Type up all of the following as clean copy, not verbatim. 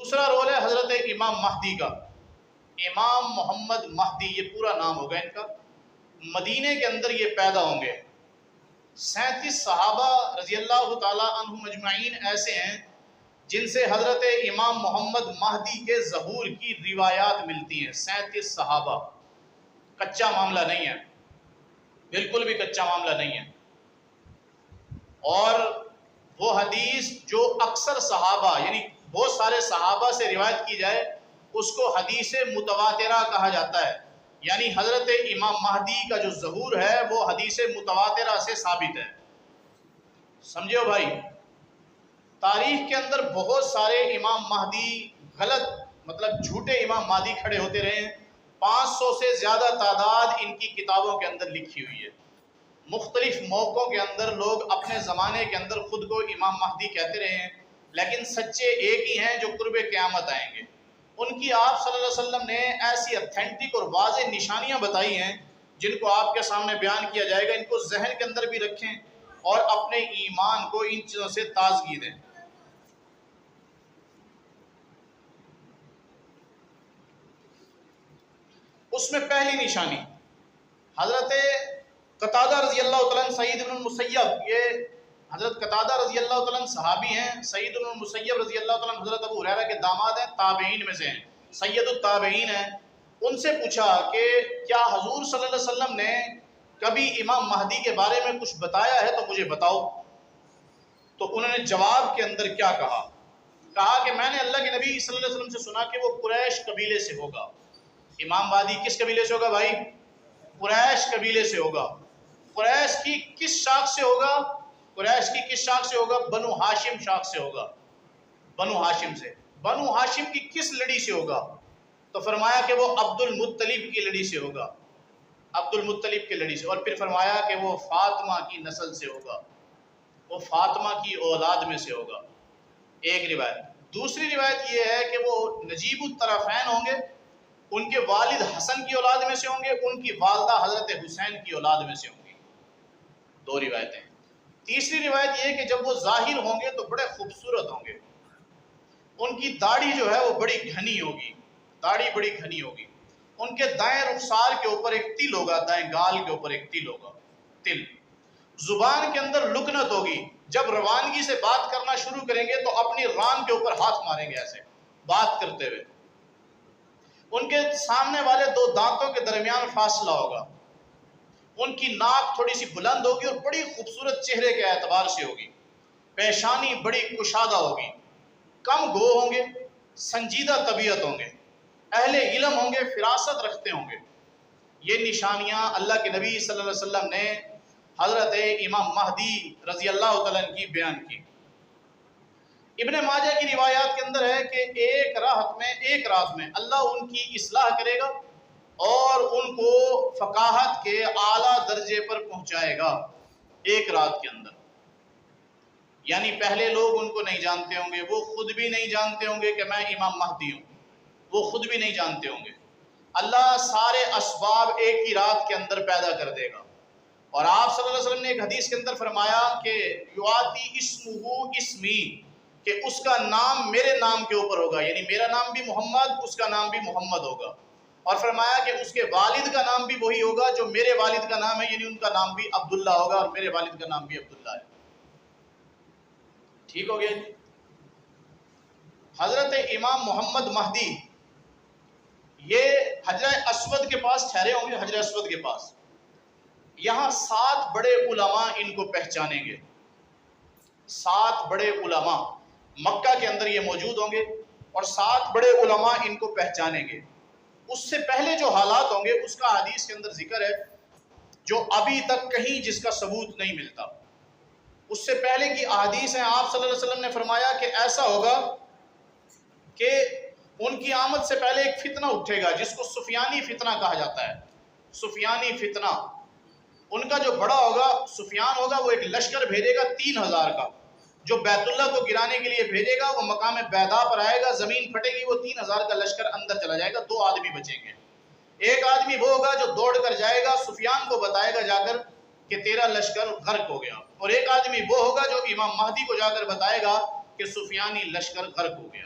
دوسرا رول ہے حضرت امام مہدی کا. امام محمد مہدی یہ پورا نام ہوگا ان کا. مدینے کے اندر یہ پیدا ہوں گے. 37 صحابہ رضی اللہ تعالی عنہم اجمعین ایسے ہیں جن سے حضرت امام محمد مہدی کے ظہور کی روایات ملتی ہیں. 37 صحابہ. کچا معاملہ نہیں ہے، بالکل بھی کچا معاملہ نہیں ہے. اور وہ حدیث جو اکثر صحابہ یعنی بہت سارے صحابہ سے روایت کی جائے اس کو حدیث متواترہ کہا جاتا ہے. یعنی حضرت امام مہدی کا جو ظہور ہے وہ حدیث متواترہ سے ثابت ہے. سمجھو بھائی، تاریخ کے اندر بہت سارے امام مہدی غلط مطلب جھوٹے امام مہدی کھڑے ہوتے رہے ہیں. 500 سے زیادہ تعداد ان کی کتابوں کے اندر لکھی ہوئی ہے. مختلف موقعوں کے اندر لوگ اپنے زمانے کے اندر خود کو امام مہدی کہتے رہے ہیں، لیکن سچے ایک ہی ہیں جو قرب قیامت آئیں گے. ان کی آپ صلی اللہ علیہ وسلم نے ایسی اتھینٹک اور واضح نشانیاں بتائی ہیں جن کو آپ کے سامنے بیان کیا جائے گا. ان کو ذہن کے اندر بھی رکھیں اور اپنے ایمان کو ان چیزوں سے تازگی دیں. اس میں پہلی نشانی حضرت قتادہ رضی اللہ تعالیٰ عنہ سعید بن المسیب، یہ حضرت قتادہ رضی اللہ تعالیٰ عنہ صحابی ہیں. سعید بن المسیب رضی اللہ تعالیٰ عنہ حضرت ابو ہریرہ کے داماد ہیں، تابعین میں سے ہیں، سید التابعین ہیں. ان سے پوچھا کہ کیا حضور صلی اللہ علیہ وسلم نے کبھی امام مہدی کے بارے میں کچھ بتایا ہے تو مجھے بتاؤ. تو انہوں نے جواب کے اندر کیا کہا کہ میں نے اللہ کے نبی صلی اللہ علیہ وسلم سے سنا کہ وہ قریش قبیلے سے ہوگا. امام مہدی کس قبیلے سے ہوگا بھائی؟ قریش قبیلے سے ہوگا. قریش کی کس شاخ سے ہوگا؟ قریش کی کس شاخ سے ہوگا؟ بنو ہاشم شاخ سے ہوگا. بنو ہاشم سے. بنو ہاشم کی کس لڑی سے ہوگا؟ تو فرمایا کہ وہ عبد المطلب کی لڑی سے ہوگا. عبد المطلب کی لڑی سے. اور پھر فرمایا کہ وہ فاطمہ کی نسل سے ہوگا، وہ فاطمہ کی اولاد میں سے ہوگا. ایک روایت. دوسری روایت یہ ہے کہ وہ نجیب الطرفین ہوں گے، ان کے والد حسن کی اولاد میں سے ہوں گے، ان کی والدہ حضرت حسین کی اولاد میں سے ہوں گی. دو روایتیں. تیسری روایت یہ کہ جب وہ ظاہر ہوں گے تو بڑے خوبصورت ہوں گے. ان کی داڑھی جو ہے وہ بڑی گھنی ہوگی، داڑھی بڑی گھنی ہوگی. ان کے دائیں رخسار کے اوپر ایک تل ہوگا، دائیں گال کے اوپر ایک تل ہوگا، تل. زبان کے اندر لکنت ہوگی. جب روانگی سے بات کرنا شروع کریں گے تو اپنی ران کے اوپر ہاتھ ماریں گے ایسے بات کرتے ہوئے. ان کے سامنے والے دو دانتوں کے درمیان فاصلہ ہوگا. ان کی ناک تھوڑی سی بلند ہوگی اور بڑی خوبصورت چہرے کے اعتبار سے ہوگی. پیشانی بڑی کشادہ ہوگی. کم گو ہوں گے، سنجیدہ طبیعت ہوں گے، اہل علم ہوں گے، فراست رکھتے ہوں گے. یہ نشانیاں اللہ کے نبی صلی اللہ علیہ وسلم نے حضرت امام مہدی رضی اللہ تعالیٰ عنہ کی بیان کی. ابن ماجہ کی روایات کے اندر ہے کہ ایک رات میں اللہ ان کی اصلاح کرے گا اور ان کو فقاہت کے اعلیٰ درجے پر پہنچائے گا. ایک رات کے اندر. یعنی پہلے لوگ ان کو نہیں جانتے ہوں گے، وہ خود بھی نہیں جانتے ہوں گے کہ میں امام مہدی ہوں، وہ خود بھی نہیں جانتے ہوں گے. اللہ سارے اسباب ایک ہی رات کے اندر پیدا کر دے گا. اور آپ صلی اللہ علیہ وسلم نے ایک حدیث کے اندر فرمایا کہ یواتی اسمہ اسمی، کہ اس کا نام میرے نام کے اوپر ہوگا. یعنی میرا نام بھی محمد، اس کا نام بھی محمد ہوگا. اور فرمایا کہ اس کے والد کا نام بھی وہی ہوگا جو میرے والد کا نام ہے، یعنی ان کا نام بھی عبداللہ ہوگا اور میرے والد کا نام بھی عبداللہ ہے. ٹھیک ہو گیا جی. حضرت امام محمد مہدی یہ حجر اسود کے پاس ٹھہرے ہوں گے. حجر اسود کے پاس یہاں 7 بڑے علماء ان کو پہچانیں گے. 7 بڑے علماء مکہ کے اندر یہ موجود ہوں گے اور 7 بڑے علماء ان کو پہچانیں گے. اس سے پہلے جو حالات ہوں گے اس کا حدیث کے اندر ذکر ہے جو ابھی تک کہیں جس کا ثبوت نہیں ملتا. اس سے پہلے کی احادیث ہیں. آپ صلی اللہ علیہ وسلم نے فرمایا کہ ایسا ہوگا کہ ان کی آمد سے پہلے ایک فتنہ اٹھے گا جس کو سفیانی فتنہ کہا جاتا ہے. سفیانی فتنہ. ان کا جو بڑا ہوگا سفیان ہوگا، وہ ایک لشکر بھیجے گا 3000 کا، جو بیت اللہ کو گرانے کے لیے بھیجے گا. وہ مقام بیضاء پر آئے گا، زمین پھٹے گی، وہ 3000 کا لشکر اندر چلا جائے گا. 2 آدمی بچیں گے. ایک آدمی وہ ہوگا جو دوڑ کر جائے گا، سفیان کو بتائے گا جا کر کہ تیرا لشکر غرق ہو گیا. اور ایک آدمی وہ ہوگا جو امام مہدی کو جا کر بتائے گا کہ سفیانی لشکر غرق ہو گیا.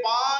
5